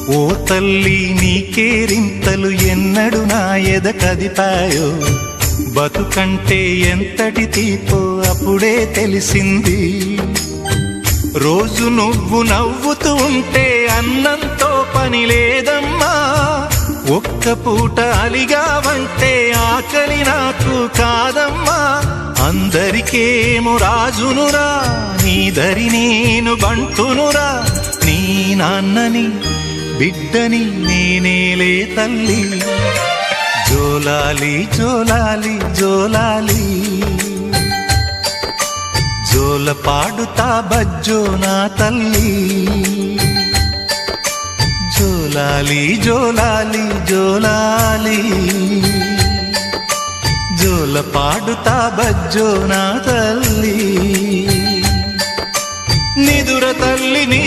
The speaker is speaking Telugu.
ఓ తల్లి నీకేరింతలు ఎన్నడు నా ఎద కదిపాయో, బతుకంటే ఎంతటి తీపో అప్పుడే తెలిసింది. రోజు నువ్వు నవ్వుతూ ఉంటే అన్నంతో పని లేదమ్మా, ఒక్క పూట అలిగావంటే ఆకలి నాకు కాదమ్మా. అందరికేమో రాజునురా, నీ దరి నేను బంటునురా, నీ నాన్నని బిడ్డని నేనేలే తల్లి. జోలాలి జోలాలి జోలాలి, జోల పాడుతా బజ్జో నా తల్లి. జోలాలి జోలాలి జోలాలి, జోల పాడుతా బజ్జో నా తల్లి. నిదుర తల్లి నీ